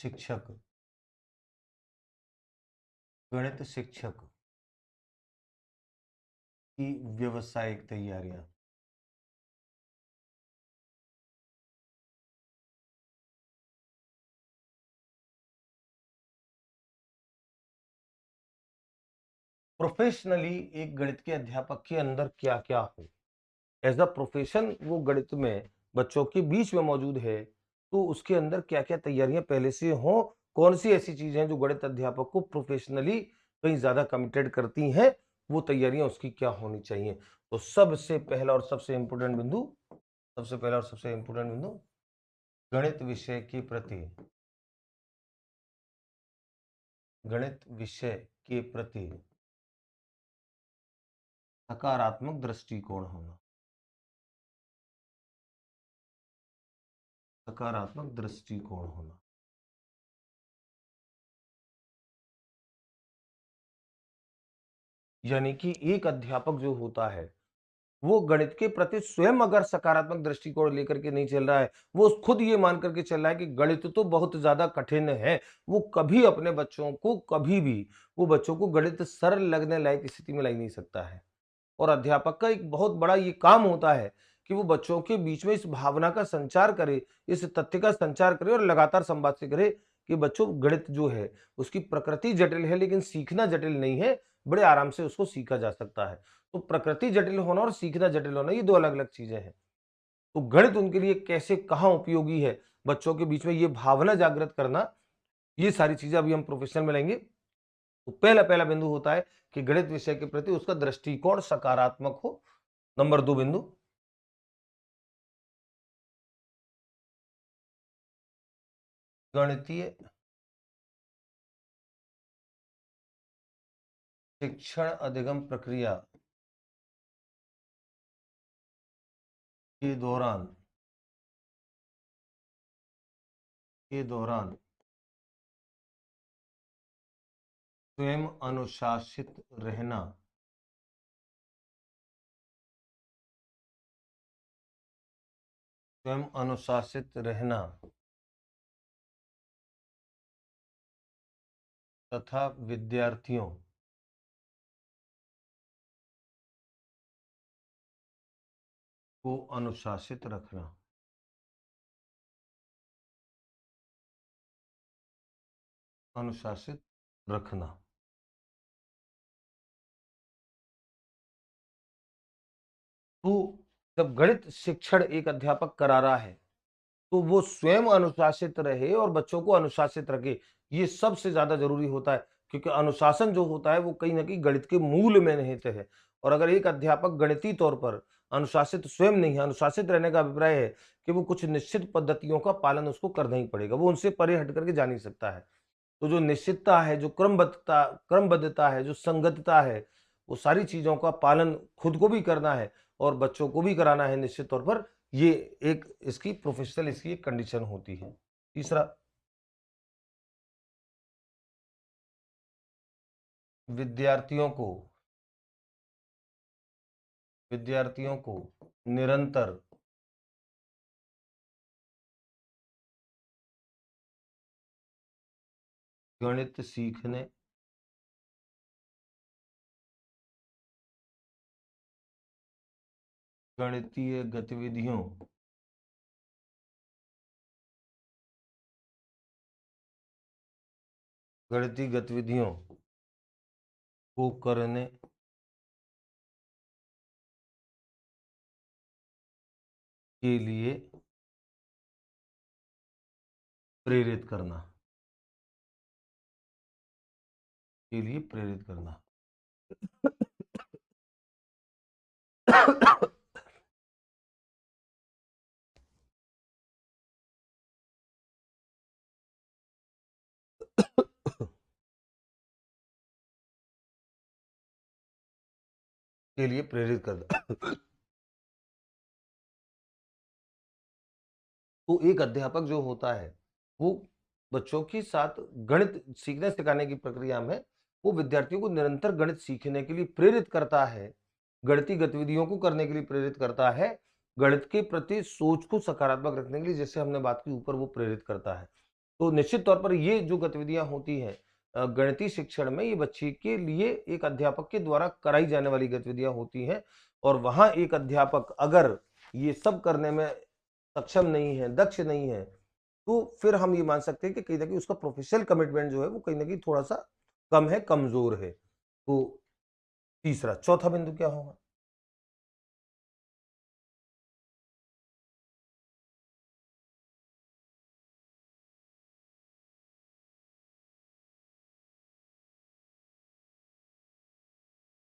शिक्षक की व्यावसायिक तैयारियां, प्रोफेशनली एक गणित के अध्यापक के अंदर क्या क्या हो, एज अ प्रोफेशन वो गणित में बच्चों के बीच में मौजूद है, तो उसके अंदर क्या क्या तैयारियां पहले से हो, कौन सी ऐसी चीजें हैं जो गणित अध्यापक को प्रोफेशनली कहीं ज्यादा कमिटेड करती हैं, वो तैयारियां उसकी क्या होनी चाहिए। तो सबसे पहला और सबसे इंपोर्टेंट बिंदु, गणित विषय के प्रति सकारात्मक दृष्टिकोण होना, यानी कि एक अध्यापक जो होता है वो गणित के प्रति स्वयं अगर सकारात्मक दृष्टिकोण लेकर के नहीं चल रहा है, वो खुद ये मान करके चल रहा है कि गणित तो बहुत ज़्यादा कठिन है, वो कभी अपने बच्चों को कभी भी वो बच्चों को गणित सरल लगने लायक स्थिति में ला ही नहीं सकता है। और अध्यापक का एक बहुत बड़ा ये काम होता है कि वो बच्चों के बीच में इस भावना का संचार करे, इस तथ्य का संचार करे और लगातार संवाद से करे कि बच्चों गणित जो है उसकी प्रकृति जटिल है लेकिन सीखना जटिल नहीं है, बड़े आराम से उसको सीखा जा सकता है। तो प्रकृति जटिल होना और सीखना जटिल होना ये 2 अलग-अलग चीज़ें हैं। तो गणित उनके लिए कैसे कहाँ उपयोगी है, बच्चों के बीच में ये भावना जागृत करना, ये सारी चीज़ें अभी हम प्रोफेशनल में लेंगे। तो पहला-पहला बिंदु होता है कि गणित विषय के प्रति उसका दृष्टिकोण सकारात्मक हो। नंबर 2 बिंदु, गणितीय शिक्षण अधिगम प्रक्रिया के दौरान स्वयं अनुशासित रहना स्वयं अनुशासित रहना तथा विद्यार्थियों को अनुशासित रखना। अनुशासित रखना। तो जब गणित शिक्षण एक अध्यापक करा रहा है, तो वो स्वयं अनुशासित रहे और बच्चों को अनुशासित रखे। ये सबसे ज़्यादा ज़रूरी होता है क्योंकि अनुशासन जो होता है वो कहीं न कहीं गणित के मूल में निहित है। और अगर एक अध्यापक गणितीय तौर पर अनुशासित स्वयं नहीं है, अनुशासित रहने का अभिप्राय है कि वो कुछ निश्चित पद्धतियों का पालन उसको करना ही पड़ेगा। वो उनसे परे हट करके जा नहीं सकता है। तो जो निश्चितता है, जो क्रमबद्धता है, जो संगतता है, वो सारी चीज़ों का पालन खुद को भी करना है और बच्चों को भी कराना है निश्चित तौर पर। ये एक इसकी प्रोफेशनल इसकी एक कंडीशन होती है। तीसरा, विद्यार्थियों को विद्यार्थियों को निरंतर गणित सीखने गणितीय गतिविधियों गणितीय गतिविधियों को करने के लिए प्रेरित करना के लिए प्रेरित करना के लिए प्रेरित करना। तो एक अध्यापक जो होता है, वो बच्चों के साथ गणित सीखने सिखाने की प्रक्रिया में वो विद्यार्थियों को निरंतर गणित सीखने के लिए प्रेरित करता है, गणितीय गतिविधियों को करने के लिए प्रेरित करता है, गणित के प्रति सोच को सकारात्मक रखने के लिए जैसे हमने बात की ऊपर वो प्रेरित करता है। तो निश्चित तौर पर ये जो गतिविधियाँ होती हैं गणितीय शिक्षण में ये बच्चे के लिए एक अध्यापक के द्वारा कराई जाने वाली गतिविधियाँ होती हैं और वहाँ एक अध्यापक अगर ये सब करने में सक्षम नहीं है, दक्ष नहीं है, तो फिर हम ये मान सकते हैं कि कहीं न कहीं उसका प्रोफेशनल कमिटमेंट जो है वो कहीं न कहीं थोड़ा-सा कम है, कमज़ोर है। तो तीसरा, चौथा बिंदु क्या होगा?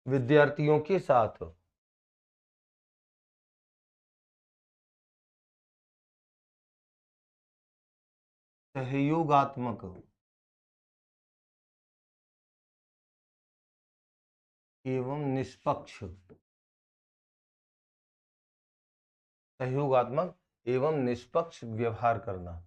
विद्यार्थियों के साथ सहयोगात्मक एवं निष्पक्ष सहयोगात्मक एवं निष्पक्ष व्यवहार करना।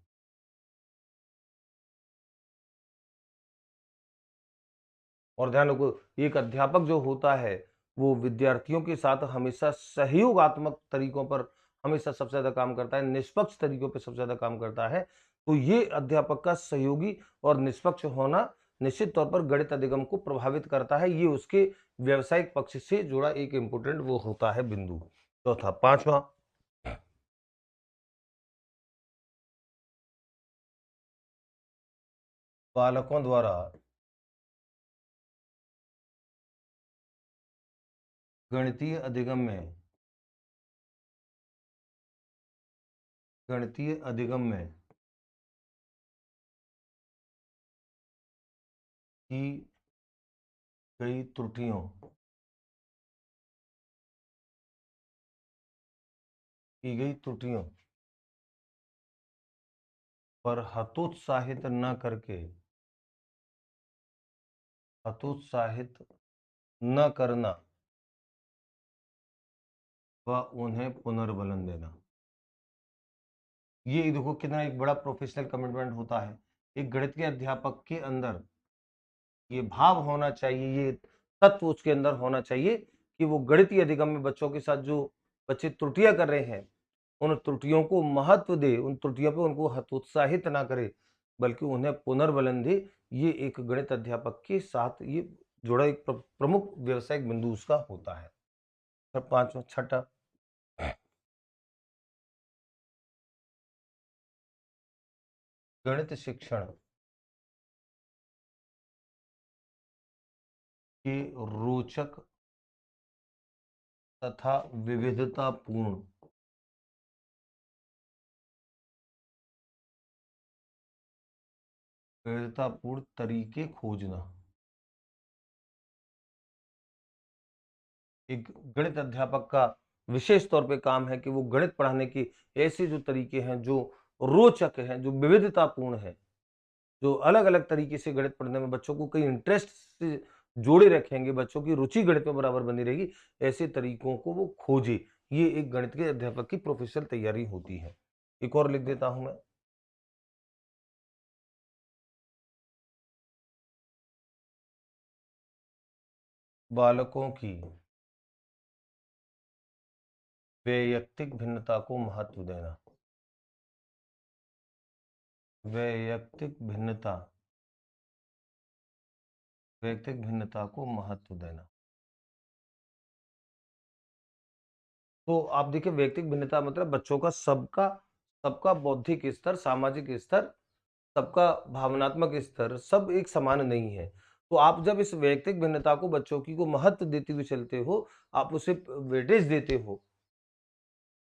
और ध्यान रखो, एक अध्यापक जो होता है, वो विद्यार्थियों के साथ हमेशा सहयोगात्मक तरीकों पर हमेशा सबसे ज़्यादा काम करता है, निष्पक्ष तरीकों पे सबसे ज़्यादा काम करता है। तो ये अध्यापक का सहयोगी और निष्पक्ष होना निश्चित तौर पर गणित अधिगम को प्रभावित करता है। ये उसके व्यावसायिक पक्ष से जुड़ा एक इम्पोर्टेंट वो होता है बिंदु। चौथा, पांचवा, बालकों द्वारा गणितीय अधिगम में की गई त्रुटियों पर हतोत्साहित न करना व उन्हें पुनर्बलन देना। ये देखो कितना एक बड़ा प्रोफेशनल कमिटमेंट होता है। एक गणित के अध्यापक के अंदर ये भाव होना चाहिए, ये तत्व उसके अंदर होना चाहिए कि वो गणितीय अधिगम में बच्चों के साथ जो बच्चे त्रुटियां कर रहे हैं, उन त्रुटियों को महत्व दे, उन त्रुटियों पे उनको हतोत्साहित ना करे, बल्कि उन्हें पुनर्बलन दे। ये एक गणित अध्यापक के साथ ये जुड़ा एक प्रमुख व्यवसायिक बिंदु उसका होता है। फिर पांचवा, छठा, गणित शिक्षण के रोचक तथा विविधतापूर्ण तरीके खोजना। एक गणित अध्यापक का विशेष तौर पे काम है कि वो गणित पढ़ाने के ऐसे जो तरीके हैं जो रोचक हैं, जो विविधतापूर्ण है, जो अलग अलग तरीके से गणित पढ़ने में बच्चों को कई इंटरेस्ट से जोड़े रखेंगे, बच्चों की रुचि गणित में बराबर बनी रहेगी, ऐसे तरीकों को वो खोजे। ये एक गणित के अध्यापक की प्रोफेशनल तैयारी होती है। एक और लिख देता हूं मैं, बालकों की वैयक्तिक भिन्नता को महत्व देना। वैयक्तिक भिन्नता को महत्व देना। तो आप देखिए, व्यक्तिगत भिन्नता मतलब बच्चों का सबका सबका बौद्धिक स्तर, सामाजिक स्तर, सबका भावनात्मक स्तर सब एक समान नहीं है। तो आप जब इस व्यक्तिगत भिन्नता को बच्चों की को महत्व देते हुए चलते हो, आप उसे वेटेज देते हो,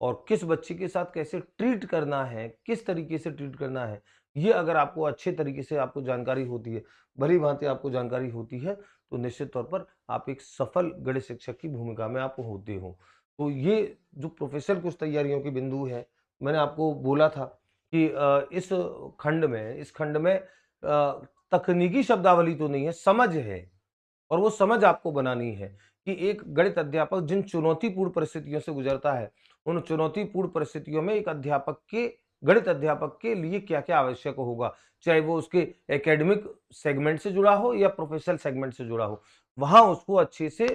और किस बच्चे के साथ कैसे ट्रीट करना है, किस तरीके से ट्रीट करना है, ये अगर आपको अच्छे तरीके से आपको जानकारी होती है, भली भांति आपको जानकारी होती है, तो निश्चित तौर पर आप एक सफल गणित शिक्षक की भूमिका में आप होते हो। तो ये जो प्रोफेशनल कुछ तैयारियों के बिंदु हैं, मैंने आपको बोला था कि इस खंड में तकनीकी शब्दावली तो नहीं है, समझ है। और वो समझ आपको बनानी है कि एक गणित अध्यापक जिन चुनौतीपूर्ण परिस्थितियों से गुजरता है, उन चुनौतीपूर्ण परिस्थितियों में एक अध्यापक के गणित अध्यापक के लिए क्या-क्या आवश्यक होगा, चाहे वो उसके एकेडमिक सेगमेंट से जुड़ा हो या प्रोफेशनल सेगमेंट से जुड़ा हो, वहां उसको अच्छे से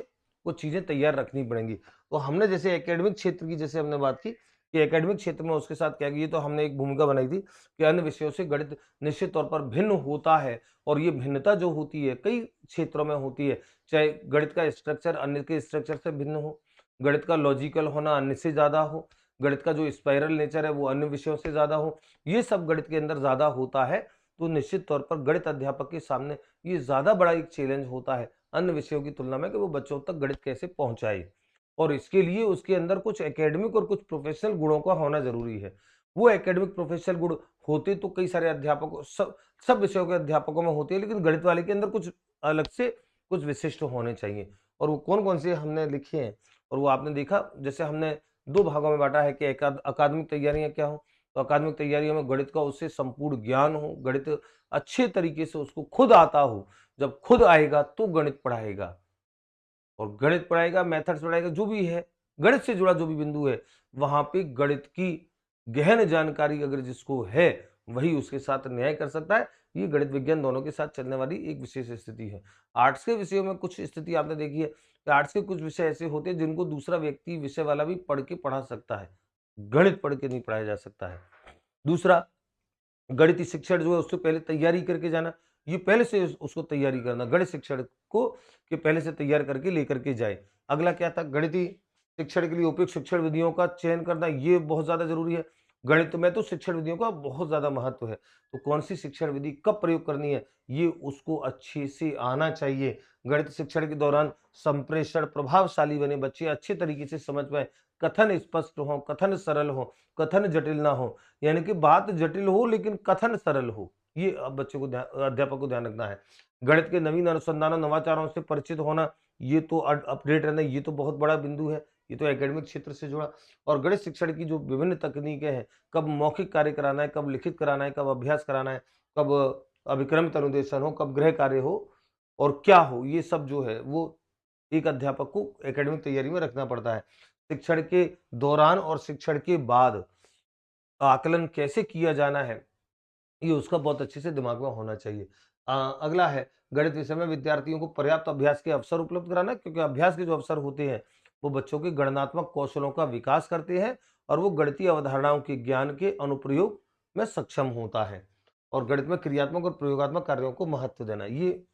कुछ चीजें तैयार रखनी पड़ेंगी। तो हमने जैसे एकेडमिक क्षेत्र की जैसे हमने बात की कि एकेडमिक क्षेत्र में उसके साथ क्या किया, तो हमने एक भूमिका बनाई थी कि अन्य विषयों से गणित निश्चित तौर पर भिन्न होता है, और ये भिन्नता जो होती है कई क्षेत्रों में होती है, चाहे गणित का स्ट्रक्चर अन्य के स्ट्रक्चर से भिन्न हो, गणित का लॉजिकल होना अन्य से ज्यादा हो, गणित का जो स्पाइरल नेचर है वो अन्य विषयों से ज्यादा हो, ये सब गणित के अंदर ज्यादा होता है। तो निश्चित तौर पर गणित अध्यापक के सामने ये ज्यादा बड़ा एक चैलेंज होता है अन्य विषयों की तुलना में कि वो बच्चों तक गणित कैसे पहुंचाए, और इसके लिए उसके अंदर कुछ एकेडमिक और कुछ प्रोफेशनल गुणों का होना जरूरी है। वो एकेडमिक प्रोफेशनल गुण होते तो कई सारे अध्यापकों सब सब विषयों के अध्यापकों में होती है, लेकिन गणित वाले के अंदर कुछ अलग से कुछ विशिष्ट होने चाहिए। और वो कौन कौन से हमने लिखे हैं, और वो आपने देखा जैसे हमने दो भागों में बांटा है कि अकादमिक तैयारियां क्या हो। तो अकादमिक तैयारियों में गणित का उससे संपूर्ण ज्ञान हो, गणित अच्छे तरीके से उसको खुद आता हो, जब खुद आएगा तो गणित पढ़ाएगा, और गणित पढ़ाएगा, मेथड्स पढ़ाएगा, जो भी है गणित से जुड़ा जो भी बिंदु है, वहां पे गणित की गहन जानकारी अगर जिसको है, वही उसके साथ न्याय कर सकता है। ये गणित विज्ञान दोनों के साथ चलने वाली एक विशेष स्थिति है। आर्ट्स के विषयों में कुछ स्थिति आपने देखी है कि कि आर्ट्स के कुछ विषय ऐसे होते हैं जिनको दूसरा व्यक्ति विषय वाला भी पढ़ के पढ़ा सकता है, गणित पढ़ के नहीं पढ़ाया जा सकता है। दूसरा, गणितीय शिक्षण जो है उससे पहले तैयारी करके जाना, ये पहले से उसको तैयारी करना, गणित शिक्षण को कि पहले से तैयार करके लेकर के जाए। अगला क्या था, गणितीय शिक्षण के लिए उपयुक्त शिक्षण विधियों का चयन करना, ये बहुत ज्यादा जरूरी है। गणित में तो शिक्षण विधियों का बहुत ज्यादा महत्व है, तो कौन सी शिक्षण विधि कब प्रयोग करनी है ये उसको अच्छे से आना चाहिए। गणित शिक्षण के दौरान संप्रेषण प्रभावशाली बने, बच्चे अच्छे तरीके से समझ पाए, कथन स्पष्ट हो, कथन सरल हो, कथन जटिल ना हो, यानी कि बात जटिल हो लेकिन कथन सरल हो, ये अब बच्चे को अध्यापक को ध्यान रखना है। गणित के नवीन अनुसंधानों नवाचारों से परिचित होना, ये तो अपडेट रहना, ये तो बहुत बड़ा बिंदु है, ये तो एकेडमिक क्षेत्र से जुड़ा। और गणित शिक्षण की जो विभिन्न तकनीकें हैं, कब मौखिक कार्य कराना है, कब लिखित कराना है, कब अभ्यास कराना है, कब अभिक्रमित अनुदेशन हो, कब गृह कार्य हो और क्या हो, ये सब जो है वो एक अध्यापक को एकेडमिक तैयारी में रखना पड़ता है। शिक्षण के दौरान और शिक्षण के बाद आकलन कैसे किया जाना है, ये उसका बहुत अच्छे से दिमाग में होना चाहिए। अगला है, गणित विषय में विद्यार्थियों को पर्याप्त अभ्यास के अवसर उपलब्ध कराना, क्योंकि अभ्यास के जो अवसर होते हैं वो बच्चों के गणनात्मक कौशलों का विकास करते हैं और वो गणितीय अवधारणाओं के ज्ञान के अनुप्रयोग में सक्षम होता है। और गणित में क्रियात्मक और प्रयोगात्मक कार्यों को महत्व देना, ये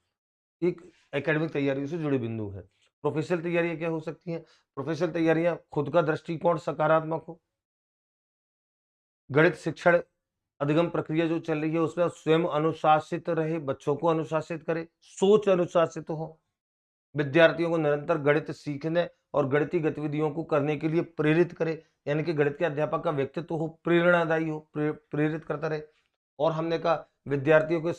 एक एकेडमिक तैयारियों से जुड़े बिंदु है। प्रोफेशनल तैयारियां क्या हो सकती हैं? प्रोफेशनल तैयारियां, खुद का दृष्टिकोण सकारात्मक हो, गणित शिक्षण अधिगम प्रक्रिया जो चल रही है उसमें स्वयं अनुशासित रहे, बच्चों को अनुशासित करे, सोच अनुशासित हो, विद्यार्थियों को निरंतर गणित सीखने और गणितीय गतिविधियों को करने के लिए प्रेरित करे, यानी कि गणित के अध्यापक का व्यक्तित्व हो प्रेरणादायी हो, प्रेरित करता रहे। और हमने कहा विद्यार्थियों के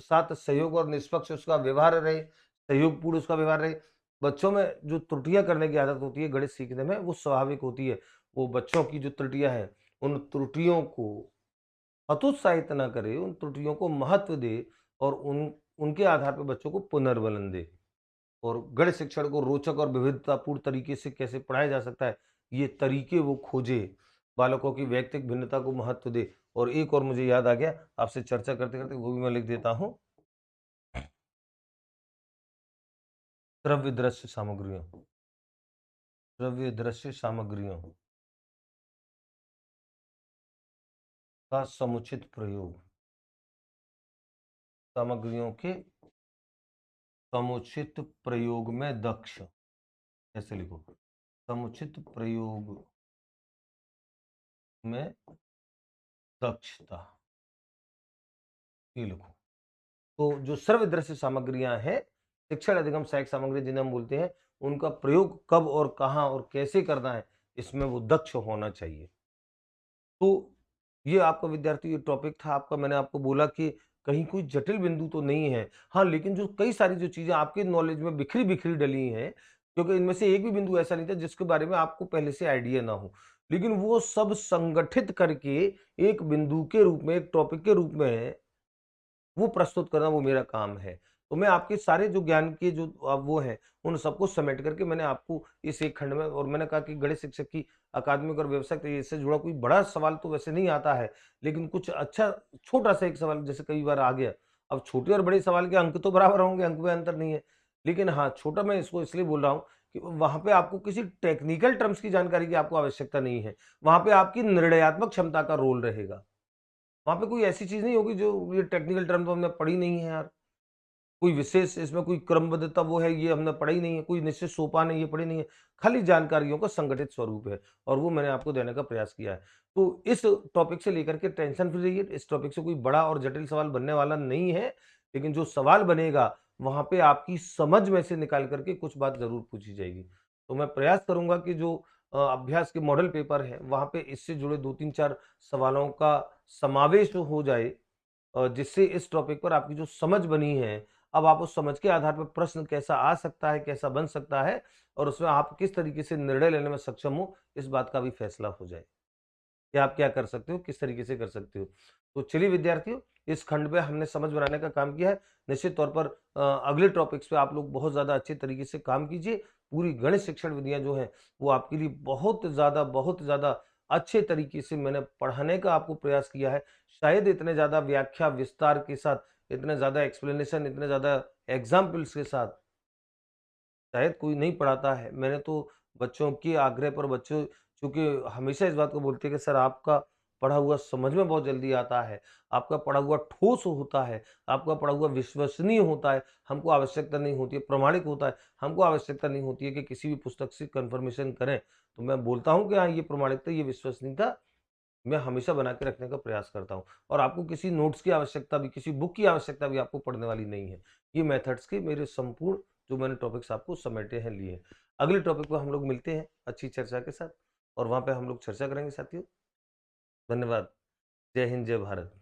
साथ सहयोग और निष्पक्ष उसका व्यवहार रहे, सहयोगपूर्ण उसका व्यवहार रहे। बच्चों में जो त्रुटियां करने की आदत होती है गणित सीखने में वो स्वाभाविक होती है, वो बच्चों की जो त्रुटियां हैं उन त्रुटियों को हतोत्साहित ना करे, उन त्रुटियों को महत्व दे और उनके आधार पर बच्चों को पुनर्बलन दे। और गणित शिक्षण को रोचक और विविधतापूर्ण तरीके से कैसे पढ़ाया जा सकता है, ये तरीके वो खोजे, बालकों की व्यक्तिगत भिन्नता को महत्व दे। और एक और मुझे याद आ गया, आपसे चर्चा करते करते वो भी मैं लिख देता हूं, श्रव्य दृश्य सामग्रियों, श्रव्य दृश्य सामग्रियों का समुचित प्रयोग, सामग्रियों के समुचित प्रयोग में दक्ष, ऐसे लिखो, समुचित प्रयोग में दक्षता, ये लिखो। तो जो सर्व दृश्य सामग्रियां हैं, शिक्षण अधिगम सहायक सामग्री जिन्हें हम बोलते हैं, उनका प्रयोग कब और कहां और कैसे करना है, इसमें वो दक्ष होना चाहिए। तो ये आपका विद्यार्थी ये टॉपिक था आपका, मैंने आपको बोला कि कहीं कोई जटिल बिंदु तो नहीं है। हाँ, लेकिन जो कई सारी जो चीज़ें आपके नॉलेज में बिखरी-बिखरी डली हैं, क्योंकि इनमें से एक भी बिंदु ऐसा नहीं था जिसके बारे में आपको पहले से आइडिया ना हो। लेकिन वो सब संगठित करके एक बिंदु के रूप में, एक टॉपिक के रूप में वो प्रस्तुत करना वो मेरा काम है। तो मैं आपके सारे जो ज्ञान के जो वो हैं, उन सबको समेट करके मैंने आपको इस एक खंड में, और मैंने कहा कि गणित शिक्षक की अकादमिक और व्यावसायिक तैयारी से जुड़ा कोई बड़ा सवाल तो वैसे नहीं आता है, लेकिन कुछ अच्छा छोटा-सा एक सवाल जैसे कई बार आ गया। अब छोटे और बड़े सवाल के अंक तो बराबर होंगे, अंक में अंतर नहीं है। लेकिन हाँ, छोटा मैं इसको इसलिए बोल रहा हूँ कि वहाँ पे आपको किसी टेक्निकल टर्म्स की जानकारी की आपको आवश्यकता नहीं है। वहाँ पे आपकी निर्णयात्मक क्षमता का रोल रहेगा। वहाँ पे कोई ऐसी चीज़ नहीं होगी जो ये टेक्निकल टर्म तो हमने पढ़ी नहीं है यार। कोई विशेष इसमें कोई क्रमबद्धता वो है ये हमने पढ़ा ही नहीं है, कोई निश्चित सोपान है ये पढ़ी नहीं है। खाली जानकारियों का संगठित स्वरूप है और वो मैंने आपको देने का प्रयास किया है। तो इस टॉपिक से लेकर के टेंशन फ्री रहिए, इस टॉपिक से कोई बड़ा और जटिल सवाल बनने वाला नहीं है, लेकिन जो सवाल बनेगा वहाँ पे आपकी समझ में से निकाल करके कुछ बात ज़रूर पूछी जाएगी। तो मैं प्रयास करूँगा कि जो अभ्यास के मॉडल पेपर है वहाँ पे इससे जुड़े 2-3-4 सवालों का समावेश हो जाए, जिससे इस टॉपिक पर आपकी जो समझ बनी है, अब आप उस समझ के आधार पर प्रश्न कैसा आ सकता है, कैसा बन सकता है और उसमें आप किस तरीके से निर्णय लेने में सक्षम हो, इस बात का भी फैसला हो जाए कि आप क्या कर सकते हो, किस तरीके से कर सकते हो। तो चलिए विद्यार्थियों, इस खंड में हमने समझ बनाने का काम किया है। निश्चित तौर पर अगले टॉपिक्स पे आप लोग बहुत ज़्यादा अच्छे तरीके से काम कीजिए। पूरी गणित शिक्षण विधियाँ जो हैं, वो आपके लिए बहुत ज़्यादा अच्छे तरीके से मैंने पढ़ाने का आपको प्रयास किया है। शायद इतने ज़्यादा व्याख्या विस्तार के साथ, इतने ज़्यादा एक्सप्लेनेशन, इतने ज़्यादा एग्ज़ाम्पल्स के साथ शायद कोई नहीं पढ़ाता है। मैंने तो बच्चों के आग्रह पर बच्चों चूँकि हमेशा इस बात को बोलते हैं कि सर आपका पढ़ा हुआ समझ में बहुत जल्दी आता है, आपका पढ़ा हुआ ठोस होता है, आपका पढ़ा हुआ विश्वसनीय होता है, हमको आवश्यकता नहीं होती है, प्रामाणिक होता है, हमको आवश्यकता नहीं होती है कि किसी भी पुस्तक से कन्फर्मेशन करें। तो मैं बोलता हूँ कि हाँ, ये प्रामाणिकता, ये विश्वसनीयता मैं हमेशा बना के रखने का प्रयास करता हूँ और आपको किसी नोट्स की आवश्यकता भी, किसी बुक की आवश्यकता भी आपको पढ़ने वाली नहीं है। ये मेथड्स के मेरे संपूर्ण जो मैंने टॉपिक्स आपको समेटे हैं, लिए हैं। अगले टॉपिक पे हम लोग मिलते हैं अच्छी चर्चा के साथ और वहाँ पे हम लोग चर्चा करेंगे साथियों। धन्यवाद। जय हिंद, जय भारत।